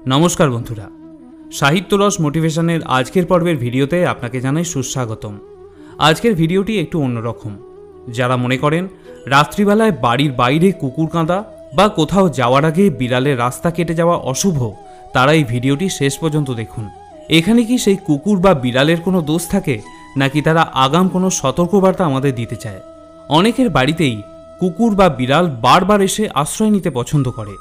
नमस्कार बंधुरा साहित्य रस मोटिवेशनेर आजकेर पर्वेर भिडियोते आपनाके जानाई सुस्वागतम। आजकेर भिडियोटी एकटु अन्यरकम। जारा मने करेन रात्रिबेलाय बाड़ीर बाइरे कुकुर काँदा बा कोथाओ जाওয়ার आगे बिड़ालेर रास्ता केटे जाওয়া अशुभ तारा এই ভিডিওটি শেষ পর্যন্ত দেখুন। এখানে কি সেই কুকুর বা বিড়ালের কোনো দোষ থাকে নাকি তারা আগাম কোনো সতর্কবার্তা আমাদের দিতে চায়? অনেকের বাড়িতেই কুকুর বা বিড়াল বারবার এসে আশ্রয় নিতে পছন্দ করে।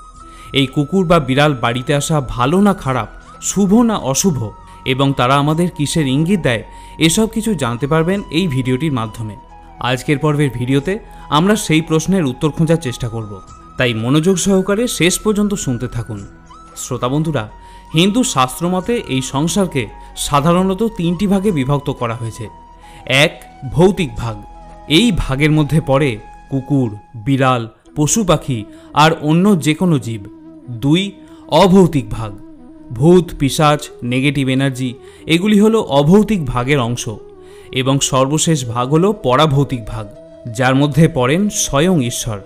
এই কুকুর বা বিড়াল বাড়িতে আসা ভালো না খারাপ, শুভ না অশুভ এবং তারা আমাদের কিসের ইঙ্গিত দেয় এসব কিছু জানতে পারবেন এই ভিডিওটির মাধ্যমে। আজকের পর্বের ভিডিওতে আমরা সেই প্রশ্নের উত্তর খোঁজার চেষ্টা করব, তাই মনোযোগ সহকারে শেষ পর্যন্ত শুনতে থাকুন। শ্রোতা বন্ধুরা, হিন্দু শাস্ত্র মতে এই সংসারকে সাধারণত তিনটি ভাগে বিভক্ত করা হয়েছে। এক, ভৌতিক ভাগ। এই ভাগের মধ্যে পড়ে কুকুর, বিড়াল, পশু পাখি আর অন্য যে কোনো জীব। দুই, অভৌতিক ভাগ। ভূত, পিশাচ, নেগেটিভ এনার্জি এগুলি হলো অভৌতিক ভাগের অংশ। এবং সর্বশেষ ভাগ হলো পরাভৌতিক ভাগ, যার মধ্যে পড়েন স্বয়ং ঈশ্বর।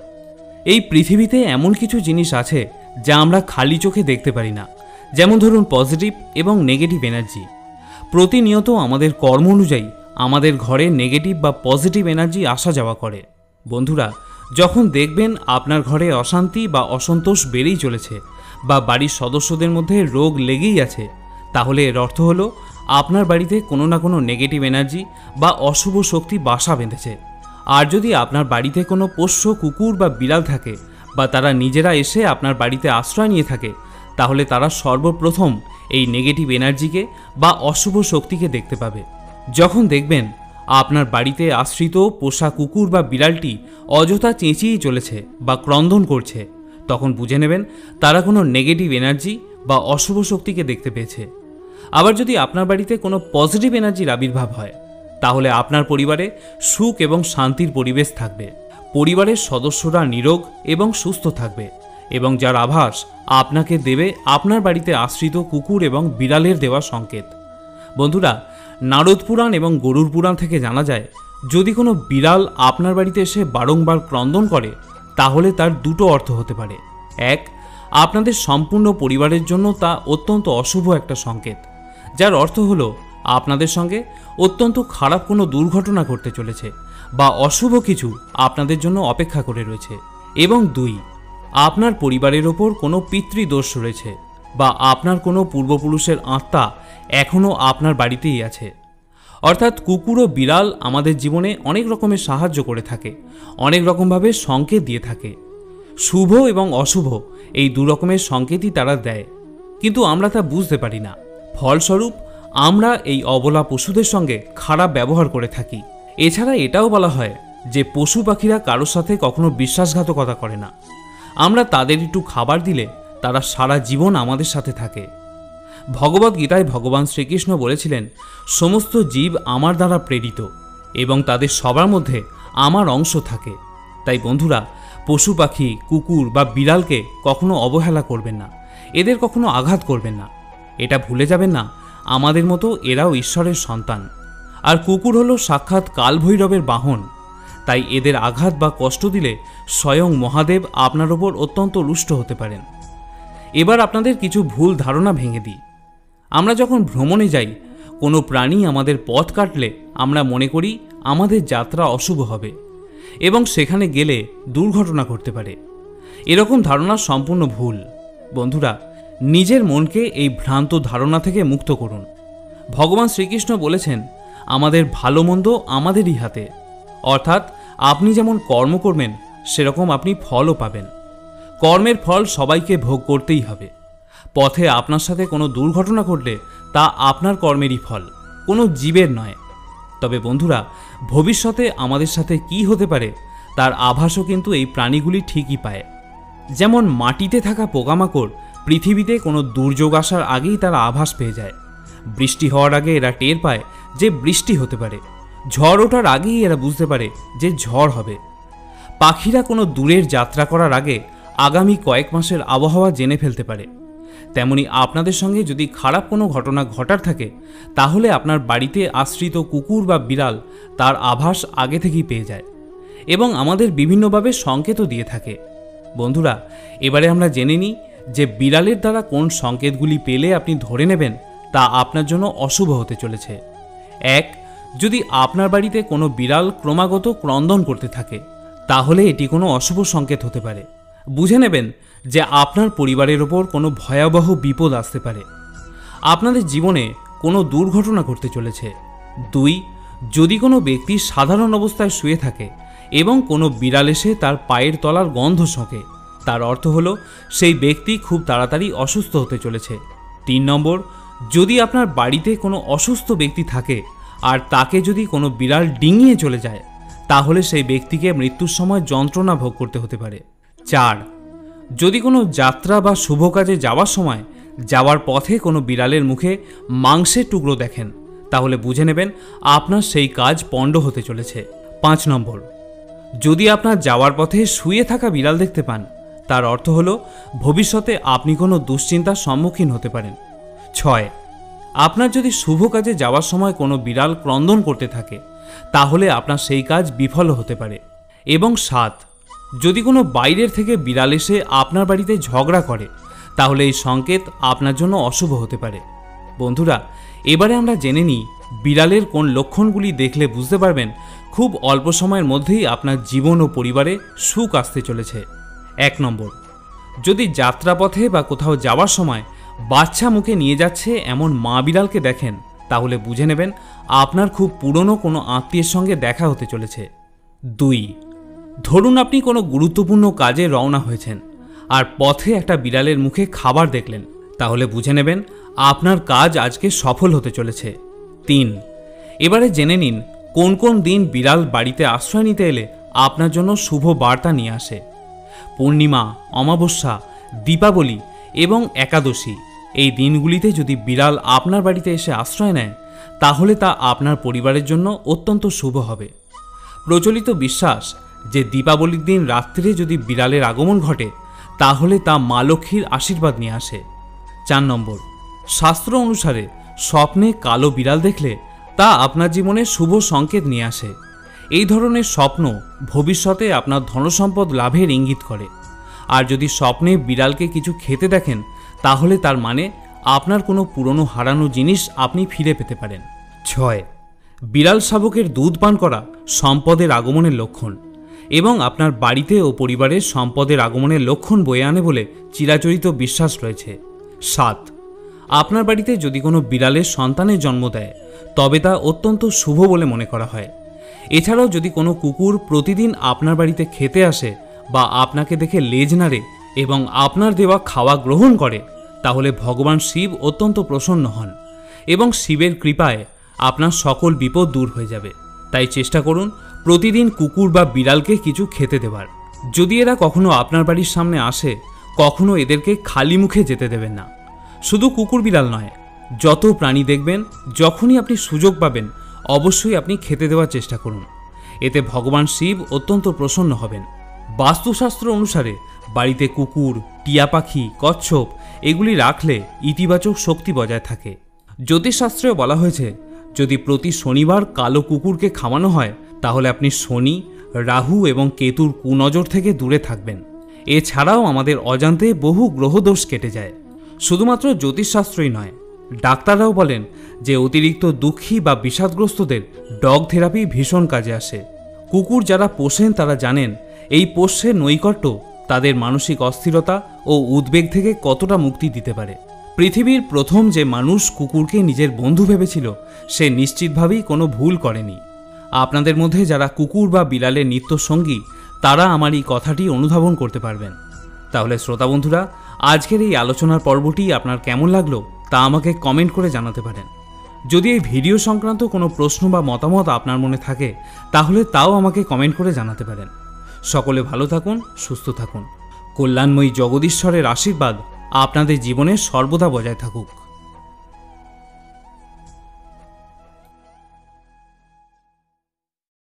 এই পৃথিবীতে এমন কিছু জিনিস আছে যা আমরা খালি চোখে দেখতে পারি না, যেমন ধরুন পজিটিভ এবং নেগেটিভ এনার্জি। প্রতিনিয়ত আমাদের কর্ম অনুযায়ী আমাদের ঘরে নেগেটিভ বা পজিটিভ এনার্জি আসা যাওয়া করে। বন্ধুরা, যখন দেখবেন আপনার ঘরে অশান্তি বা অসন্তোষ বেড়েই চলেছে বা বাড়ির সদস্যদের মধ্যে রোগ লেগেই আছে, তাহলে এর অর্থ হলো আপনার বাড়িতে কোনো না কোনো নেগেটিভ এনার্জি বা অশুভ শক্তি বাসা বেঁধেছে। আর যদি আপনার বাড়িতে কোনো পোষ্য কুকুর বা বিড়াল থাকে বা তারা নিজেরা এসে আপনার বাড়িতে আশ্রয় নিয়ে থাকে, তাহলে তারা সর্বপ্রথম এই নেগেটিভ এনার্জিকে বা অশুভ শক্তিকে দেখতে পাবে। যখন দেখবেন আপনার বাড়িতে আশ্রিত পোষা কুকুর বা বিড়ালটি অযথা চেঁচিয়েই চলেছে বা ক্রন্দন করছে, তখন বুঝে নেবেন তারা কোনো নেগেটিভ এনার্জি বা অশুভ শক্তিকে দেখতে পেয়েছে। আবার যদি আপনার বাড়িতে কোনো পজিটিভ এনার্জির আবির্ভাব হয়, তাহলে আপনার পরিবারে সুখ এবং শান্তির পরিবেশ থাকবে। পরিবারের সদস্যরা নিরোগ এবং সুস্থ থাকবে এবং যার আভাস আপনাকে দেবে আপনার বাড়িতে আশ্রিত কুকুর এবং বিড়ালের দেওয়া সংকেত। বন্ধুরা, নারদ পুরাণ এবং গরুড় পুরাণ থেকে জানা যায়, যদি কোনো বিড়াল আপনার বাড়িতে এসে বারংবার ক্রন্দন করে, তাহলে তার দুটো অর্থ হতে পারে। এক, আপনাদের সম্পূর্ণ পরিবারের জন্য তা অত্যন্ত অশুভ একটা সংকেত, যার অর্থ হলো আপনাদের সঙ্গে অত্যন্ত খারাপ কোনো দুর্ঘটনা ঘটতে চলেছে বা অশুভ কিছু আপনাদের জন্য অপেক্ষা করে রয়েছে। এবং দুই, আপনার পরিবারের ওপর কোনো পিতৃদোষ রয়েছে বা আপনার কোনো পূর্বপুরুষের আত্মা এখনও আপনার বাড়িতেই আছে। অর্থাৎ কুকুর ও বিড়াল আমাদের জীবনে অনেক রকমের সাহায্য করে থাকে, অনেক রকমভাবে সংকেত দিয়ে থাকে। শুভ এবং অশুভ এই দু রকমের সংকেতই তারা দেয়, কিন্তু আমরা তা বুঝতে পারি না। ফলস্বরূপ আমরা এই অবলা পশুদের সঙ্গে খারাপ ব্যবহার করে থাকি। এছাড়া এটাও বলা হয় যে পশু পাখিরা কারোর সাথে কখনো বিশ্বাসঘাতকতা করে না। আমরা তাদের একটু খাবার দিলে তারা সারা জীবন আমাদের সাথে থাকে। ভগবদ্গীতায় ভগবান শ্রীকৃষ্ণ বলেছিলেন, সমস্ত জীব আমার দ্বারা প্রেরিত এবং তাদের সবার মধ্যে আমার অংশ থাকে। তাই বন্ধুরা, পশু পাখি, কুকুর বা বিড়ালকে কখনো অবহেলা করবেন না, এদের কখনো আঘাত করবেন না। এটা ভুলে যাবেন না, আমাদের মতো এরাও ঈশ্বরের সন্তান। আর কুকুর হলো সাক্ষাৎ কালভৈরবের বাহন, তাই এদের আঘাত বা কষ্ট দিলে স্বয়ং মহাদেব আপনার ওপর অত্যন্ত রুষ্ট হতে পারেন। এবার আপনাদের কিছু ভুল ধারণা ভেঙে দিই। আমরা যখন ভ্রমণে যাই, কোনো প্রাণী আমাদের পথ কাটলে আমরা মনে করি আমাদের যাত্রা অশুভ হবে এবং সেখানে গেলে দুর্ঘটনা ঘটতে পারে। এরকম ধারণা সম্পূর্ণ ভুল। বন্ধুরা, নিজের মনকে এই ভ্রান্ত ধারণা থেকে মুক্ত করুন। ভগবান শ্রীকৃষ্ণ বলেছেন, আমাদের ভালো মন্দ আমাদেরই হাতে। অর্থাৎ আপনি যেমন কর্ম করবেন সেরকম আপনি ফলও পাবেন। কর্মের ফল সবাইকে ভোগ করতেই হবে। পথে আপনার সাথে কোনো দুর্ঘটনা ঘটলে তা আপনার কর্মেরই ফল, কোনো জীবের নয়। তবে বন্ধুরা, ভবিষ্যতে আমাদের সাথে কি হতে পারে তার আভাসও কিন্তু এই প্রাণীগুলি ঠিকই পায়। যেমন মাটিতে থাকা পোকামাকড় পৃথিবীতে কোনো দুর্যোগ আসার আগেই তারা আভাস পেয়ে যায়। বৃষ্টি হওয়ার আগে এরা টের পায় যে বৃষ্টি হতে পারে, ঝড় ওঠার আগেই এরা বুঝতে পারে যে ঝড় হবে। পাখিরা কোনো দূরের যাত্রা করার আগে আগামী কয়েক মাসের আবহাওয়া জেনে ফেলতে পারে। তেমনি আপনাদের সঙ্গে যদি খারাপ কোনো ঘটনা ঘটার থাকে, তাহলে আপনার বাড়িতে আশ্রিত কুকুর বা বিড়াল তার আভাস আগে থেকেই পেয়ে যায় এবং আমাদের বিভিন্নভাবে সংকেতও দিয়ে থাকে। বন্ধুরা, এবারে আমরা জেনে নিই যে বিড়ালের দ্বারা কোন সংকেতগুলি পেলে আপনি ধরে নেবেন তা আপনার জন্য অশুভ হতে চলেছে। 1. যদি আপনার বাড়িতে কোনো বিড়াল ক্রমাগত ক্রন্দন করতে থাকে, তাহলে এটি কোনো অশুভ সংকেত হতে পারে। বুঝে নেবেন যে আপনার পরিবারের ওপর কোনো ভয়াবহ বিপদ আসতে পারে, আপনাদের জীবনে কোনো দুর্ঘটনা ঘটতে চলেছে। 2. যদি কোনো ব্যক্তি সাধারণ অবস্থায় শুয়ে থাকে এবং কোনো বিড়াল এসে তার পায়ের তলার গন্ধ শোঁকে, তার অর্থ হলো সেই ব্যক্তি খুব তাড়াতাড়ি অসুস্থ হতে চলেছে। 3 নম্বর, যদি আপনার বাড়িতে কোনো অসুস্থ ব্যক্তি থাকে আর তাকে যদি কোনো বিড়াল ডিঙিয়ে চলে যায়, তাহলে সেই ব্যক্তিকে মৃত্যুর সময় যন্ত্রণা ভোগ করতে হতে পারে। 4. যদি কোনো যাত্রা বা শুভ কাজে যাওয়ার সময় যাওয়ার পথে কোনো বিড়ালের মুখে মাংসের টুকরো দেখেন, তাহলে বুঝে নেবেন আপনার সেই কাজ পণ্ড হতে চলেছে। 5 নম্বর, যদি আপনার যাওয়ার পথে শুয়ে থাকা বিড়াল দেখতে পান, তার অর্থ হলো ভবিষ্যতে আপনি কোনো দুশ্চিন্তার সম্মুখীন হতে পারেন। 6. আপনার যদি শুভ কাজে যাওয়ার সময় কোনো বিড়াল ক্রন্দন করতে থাকে, তাহলে আপনার সেই কাজ বিফল হতে পারে। এবং 7. যদি কোনো বাইরের থেকে বিড়াল এসে আপনার বাড়িতে ঝগড়া করে, তাহলে এই সংকেত আপনার জন্য অশুভ হতে পারে। বন্ধুরা, এবারে আমরা জেনে নিই বিড়ালের কোন লক্ষণগুলি দেখলে বুঝতে পারবেন খুব অল্প সময়ের মধ্যেই আপনার জীবন ও পরিবারে সুখ আসতে চলেছে। 1 নম্বর, যদি যাত্রাপথে বা কোথাও যাওয়ার সময় বাচ্চা মুখে নিয়ে যাচ্ছে এমন মা বিড়ালকে দেখেন, তাহলে বুঝে নেবেন আপনার খুব পুরনো কোনো আত্মীয়ের সঙ্গে দেখা হতে চলেছে। 2. ধরুন আপনি কোনো গুরুত্বপূর্ণ কাজে রওনা হয়েছেন আর পথে একটা বিড়ালের মুখে খাবার দেখলেন, তাহলে বুঝে নেবেন আপনার কাজ আজকে সফল হতে চলেছে। 3. এবারে জেনে নিন কোন কোন দিন বিড়াল বাড়িতে আশ্রয় নিতে এলে আপনার জন্য শুভ বার্তা নিয়ে আসে। পূর্ণিমা, অমাবস্যা, দীপাবলি এবং একাদশী, এই দিনগুলিতে যদি বিড়াল আপনার বাড়িতে এসে আশ্রয় নেয়, তাহলে তা আপনার পরিবারের জন্য অত্যন্ত শুভ হবে। প্রচলিত বিশ্বাস যে দীপাবলির দিন রাত্রে যদি বিড়ালের আগমন ঘটে, তাহলে তা মা লক্ষ্মীর আশীর্বাদ নিয়ে আসে। 4 নম্বর, শাস্ত্র অনুসারে স্বপ্নে কালো বিড়াল দেখলে তা আপনার জীবনে শুভ সংকেত নিয়ে আসে। এই ধরনের স্বপ্ন ভবিষ্যতে আপনার ধনসম্পদ লাভের ইঙ্গিত করে। আর যদি স্বপ্নে বিড়ালকে কিছু খেতে দেখেন, তাহলে তার মানে আপনার কোনো পুরনো হারানো জিনিস আপনি ফিরে পেতে পারেন। 6. বিড়াল শাবকের দুধ পান করা সম্পদের আগমনের লক্ষণ এবং আপনার বাড়িতে ও পরিবারের সম্পদের আগমনের লক্ষণ বয়ে আনে বলে চিরাচরিত বিশ্বাস রয়েছে। 7. আপনার বাড়িতে যদি কোনো বিড়ালের সন্তানের জন্ম দেয়, তবে তা অত্যন্ত শুভ বলে মনে করা হয়। এছাড়াও যদি কোনো কুকুর প্রতিদিন আপনার বাড়িতে খেতে আসে বা আপনাকে দেখে লেজ নাড়ে এবং আপনার দেওয়া খাওয়া গ্রহণ করে, তাহলে ভগবান শিব অত্যন্ত প্রসন্ন হন এবং শিবের কৃপায় আপনার সকল বিপদ দূর হয়ে যাবে। তাই চেষ্টা করুন প্রতিদিন কুকুর বা বিড়ালকে কিছু খেতে দেওয়ার। যদি এরা কখনো আপনার বাড়ির সামনে আসে, কখনো এদেরকে খালি মুখে যেতে দেবেন না। শুধু কুকুর বিড়াল নয়, যত প্রাণী দেখবেন, যখনই আপনি সুযোগ পাবেন অবশ্যই আপনি খেতে দেওয়ার চেষ্টা করুন। এতে ভগবান শিব অত্যন্ত প্রসন্ন হবেন। বাস্তুশাস্ত্র অনুসারে বাড়িতে কুকুর, টিয়া পাখি, কচ্ছপ এগুলি রাখলে ইতিবাচক শক্তি বজায় থাকে। জ্যোতিষশাস্ত্রেও বলা হয়েছে যদি প্রতি শনিবার কালো কুকুরকে খাওয়ানো হয়, তাহলে আপনি শনি, রাহু এবং কেতুর কুনজর থেকে দূরে থাকবেন। এছাড়াও আমাদের অজান্তে বহু গ্রহদোষ কেটে যায়। শুধুমাত্র জ্যোতিষশাস্ত্রই নয়, ডাক্তাররাও বলেন যে অতিরিক্ত দুঃখী বা বিষাদগ্রস্তদের ডগ থেরাপি ভীষণ কাজে আসে। কুকুর যারা পোষেন তারা জানেন এই পোষ্যের নৈকট্য তাদের মানসিক অস্থিরতা ও উদ্বেগ থেকে কতটা মুক্তি দিতে পারে। পৃথিবীর প্রথম যে মানুষ কুকুরকে নিজের বন্ধু ভেবেছিল, সে নিশ্চিতভাবেই কোনো ভুল করেনি। আপনাদের মধ্যে যারা কুকুর বা বিড়ালের নিত্য সঙ্গী, তারা আমার এই কথাটি অনুধাবন করতে পারবেন। তাহলে শ্রোতা বন্ধুরা, আজকের এই আলোচনার পর্বটি আপনার কেমন লাগলো তা আমাকে কমেন্ট করে জানাতে পারেন। যদি এই ভিডিও সংক্রান্ত কোনো প্রশ্ন বা মতামত আপনার মনে থাকে, তাহলে তাও আমাকে কমেন্ট করে জানাতে পারেন। সকলে ভালো থাকুন, সুস্থ থাকুন। কল্যাণময়ী জগদীশ্বরের আশীর্বাদ আপনাদের জীবনে সর্বদা বজায় থাকুক।